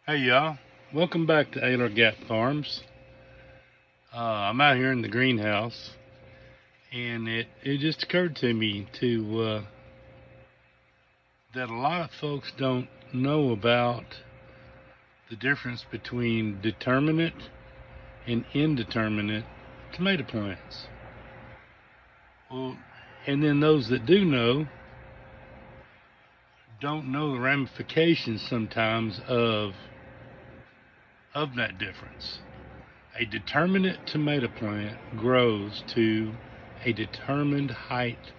Hey y'all, welcome back to Ayler Gap Farms. I'm out here in the greenhouse, and it just occurred to me that a lot of folks don't know about the difference between determinate and indeterminate tomato plants. Well, and then those that do know don't know the ramifications sometimes of that difference. A determinate tomato plant grows to a determined height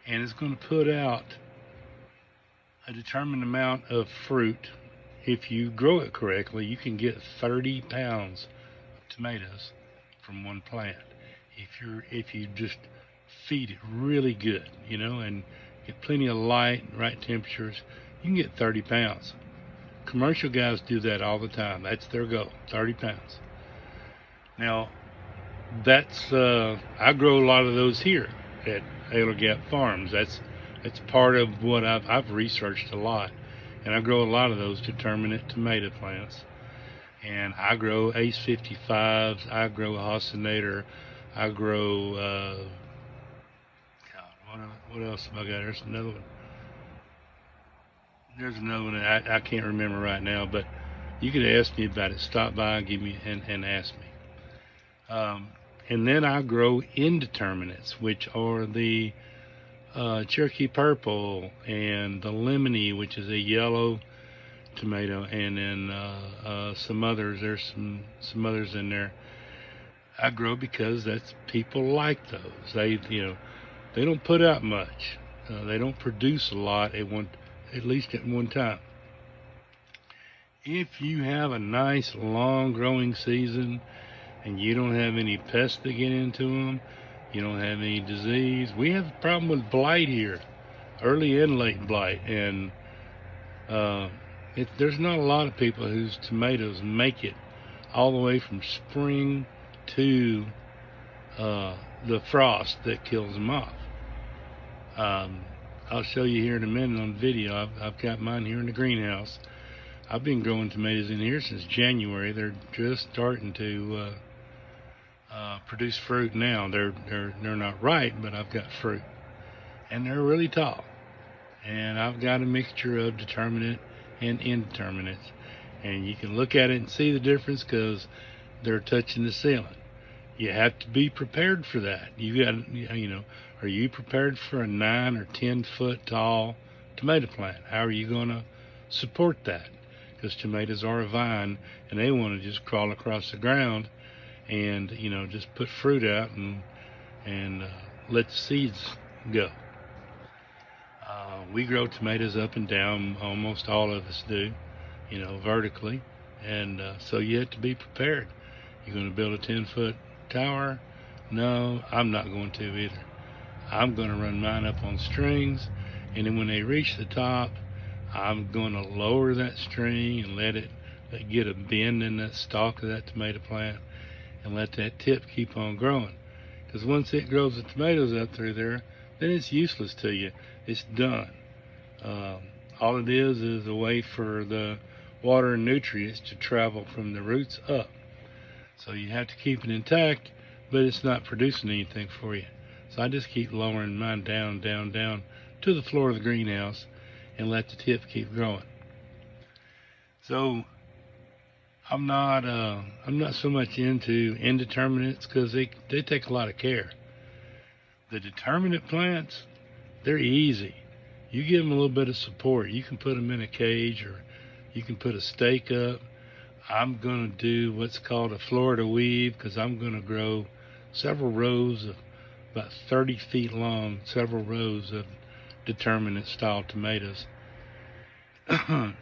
and is going to put out a determined amount of fruit. If you grow it correctly, you can get 30 pounds of tomatoes from one plant. If you just feed it really good, and get plenty of light, right temperatures, you can get 30 pounds. Commercial guys do that all the time. That's their goal, 30 pounds. Now, that's I grow a lot of those here at Ayler Gap Farms. That's part of what I've researched a lot, and I grow a lot of those determinate tomato plants. And I grow Ace 55s. I grow Hosinator. I grow God, what else have I got? There's another one. There's another one that I can't remember right now, but you could ask me about it. Stop by and give me and ask me. Um, and then I grow indeterminates, which are the Cherokee Purple and the Lemony, which is a yellow tomato, and then some others. There's some others in there. I grow because that's people like those. They don't put out much. They don't produce a lot at least at one time. If you have a nice long growing season and you don't have any pests that get into them, you don't have any disease. We have a problem with blight here, early and late blight, and uh, there's not a lot of people whose tomatoes make it all the way from spring to the frost that kills them off. Um, I'll show you here in a minute on video. I've got mine here in the greenhouse. I've been growing tomatoes in here since January. They're just starting to produce fruit now. They're not ripe, but I've got fruit, and they're really tall. And I've got a mixture of determinate and indeterminate, and you can look at it and see the difference because they're touching the ceiling. You have to be prepared for that. Are you prepared for a 9 or 10 foot tall tomato plant? How are you going to support that? Because tomatoes are a vine, and they want to just crawl across the ground and just put fruit out and let the seeds go. We grow tomatoes up and down, almost all of us do, vertically, and so you have to be prepared. You're going to build a 10-foot tower? No, I'm not going to either. I'm going to run mine up on strings, and then when they reach the top, I'm going to lower that string and let get a bend in that stalk of that tomato plant and let that tip keep on growing. Because once it grows the tomatoes up through there, then it's useless to you. It's done. Um, all it is a way for the water and nutrients to travel from the roots up. So you have to keep it intact, but it's not producing anything for you. So I just keep lowering mine down, down, down to the floor of the greenhouse and let the tip keep growing. So I'm not so much into indeterminates because they take a lot of care. The determinate plants, they're easy. You give them a little bit of support. You can put them in a cage or you can put a stake up. I'm going to do what's called a Florida weave because I'm going to grow several rows of about 30 feet long, several rows of determinate style tomatoes.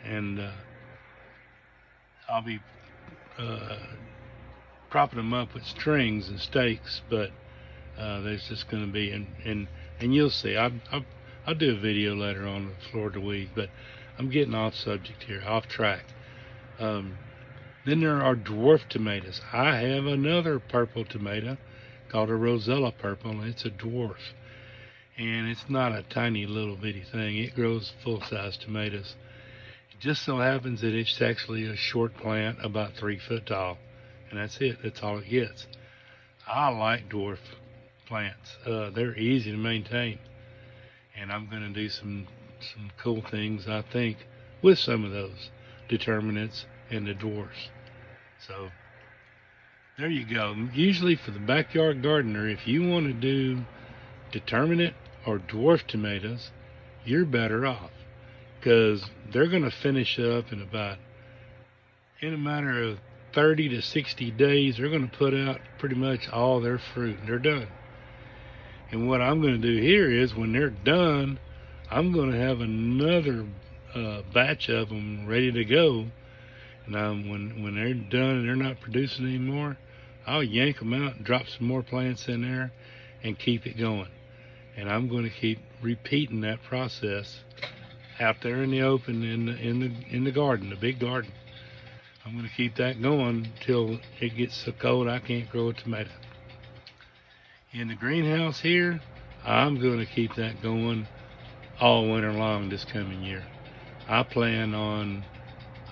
And I'll be uh, propping them up with strings and stakes, but there's just going to be, and you'll see. I'll do a video later on the Florida weave, but I'm getting off subject here, off track. Then there are dwarf tomatoes. I have another purple tomato called a Rosella purple, and it's a dwarf. And it's not a tiny little bitty thing. It grows full-size tomatoes. Just so happens that it's actually a short plant, about 3 foot tall, and that's it. That's all it gets. I like dwarf plants. They're easy to maintain, and I'm going to do some cool things, I think, with some of those determinants and the dwarfs. So there you go. Usually for the backyard gardener, if you want to do determinate or dwarf tomatoes, you're better off, because they're going to finish up in a matter of 30 to 60 days. They're going to put out pretty much all their fruit. They're done. And what I'm going to do here is, when they're done, I'm going to have another batch of them ready to go. And when they're done and they're not producing anymore, I'll yank them out and drop some more plants in there and keep it going. And I'm going to keep repeating that process out there in the open, in the garden, the big garden. I'm going to keep that going till it gets so cold I can't grow a tomato. In the greenhouse here, I'm going to keep that going all winter long this coming year. I plan on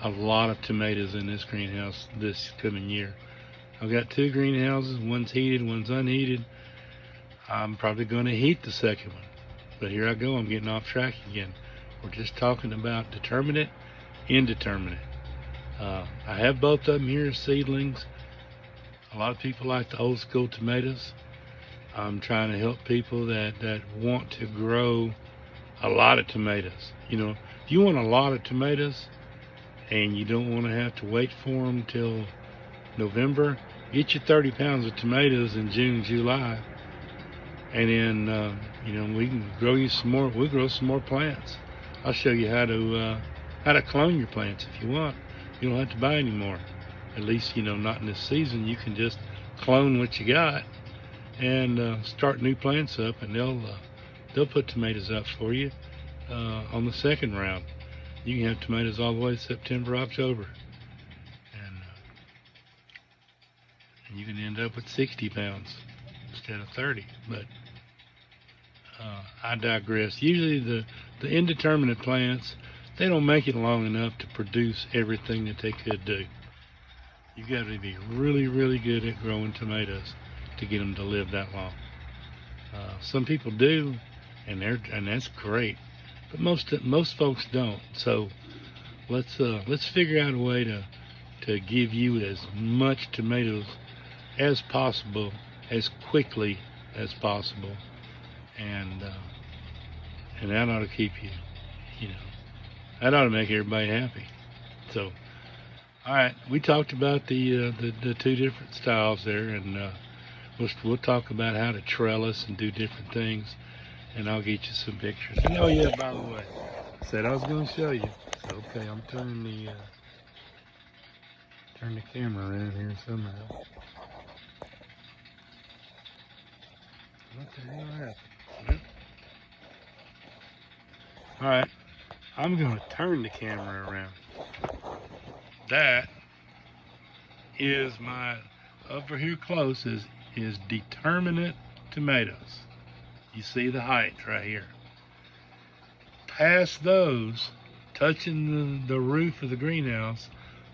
a lot of tomatoes in this greenhouse this coming year. I've got 2 greenhouses. One's heated, one's unheated. I'm probably going to heat the second one. But here I go, I'm getting off track again. We're just talking about determinate, indeterminate. I have both of them here as seedlings. A lot of people like the old school tomatoes. I'm trying to help people that want to grow a lot of tomatoes. If you want a lot of tomatoes and you don't want to have to wait for them till November, get you 30 pounds of tomatoes in June, July, and then we can grow you some more. We'll grow some more plants. I'll show you how to clone your plants if you want. You don't have to buy any more. At least not in this season. You can just clone what you got and start new plants up, and they'll put tomatoes up for you on the second round. You can have tomatoes all the way to September, October, and you can end up with 60 pounds instead of 30. But I digress. Usually the indeterminate plants, they don't make it long enough to produce everything that they could do. You got to be really, really good at growing tomatoes to get them to live that long. Some people do, and that's great, but most folks don't. So let's figure out a way to give you as much tomatoes as possible, as quickly as possible, and that ought to keep that ought to make everybody happy. So, all right, we talked about the 2 different styles there, and we'll talk about how to trellis and do different things, and I'll get you some pictures. And oh yeah, by the way, I said I was going to show you. So okay, I'm turning the camera around here somehow. What the hell happened? All right, I'm going to turn the camera around. That is over here close is Determinate tomatoes. You see the height right here. Past those, touching the roof of the greenhouse,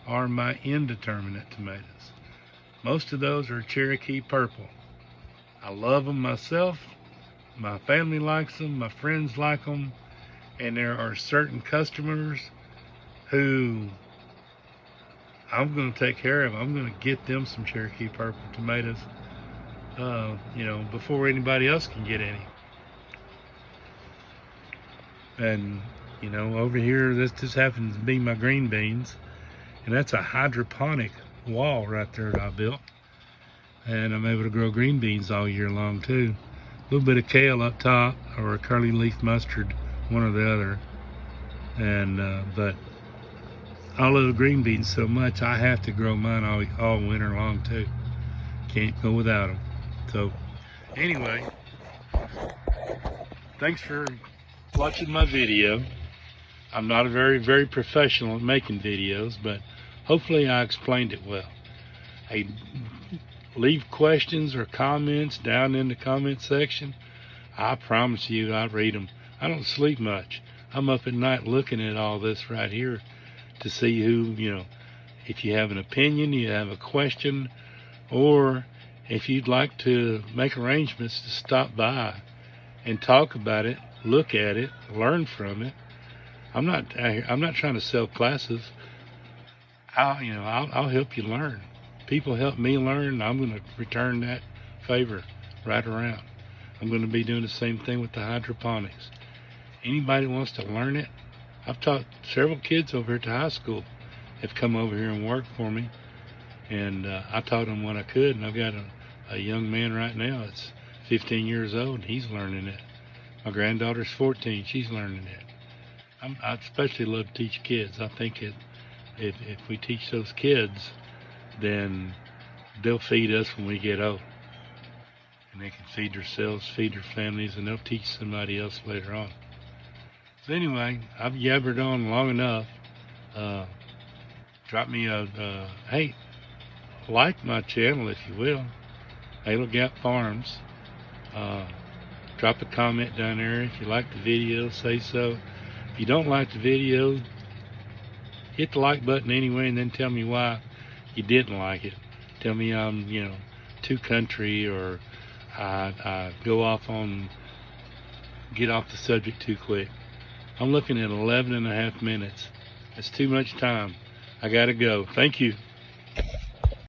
are my indeterminate tomatoes. Most of those are Cherokee purple. I love them myself. My family likes them. My friends like them. And there are certain customers who I'm going to take care of. I'm going to get them some Cherokee purple tomatoes, before anybody else can get any. And, over here, this happens to be my green beans. And that's a hydroponic wall right there that I built. And I'm able to grow green beans all year long, too. A little bit of kale up top, or a curly leaf mustard, one or the other. And, but I love green beans so much, I have to grow mine all winter long, too. Can't go without them. So, anyway, thanks for watching my video. I'm not very, very professional at making videos, but hopefully I explained it well. Hey, leave questions or comments down in the comment section. I promise you I read them. I don't sleep much. I'm up at night looking at all this right here to see who, if you have an opinion, you have a question, or if you'd like to make arrangements to stop by and talk about it, look at it, learn from it. I'm not trying to sell classes. I'll help you learn. People help me learn. I'm going to return that favor right around. I'm going to be doing the same thing with the hydroponics. Anybody wants to learn it, I've taught several kids over at the high school have come over here and worked for me, and I taught them what I could. And I've got a young man right now that's 15 years old, and he's learning it. My granddaughter's 14; she's learning it. I especially love to teach kids. I think if we teach those kids, then they'll feed us when we get old, and they can feed themselves, feed their families, and they'll teach somebody else later on. So anyway, I've yabbered on long enough. Drop me hey, like my channel if you will, Halo Gap Farms. Drop a comment down there if you like the video, say so. If you don't like the video, hit the like button anyway, and then tell me why you didn't like it. Tell me I'm, too country, or I get off the subject too quick. I'm looking at 11 and a half minutes. That's too much time. I gotta go. Thank you.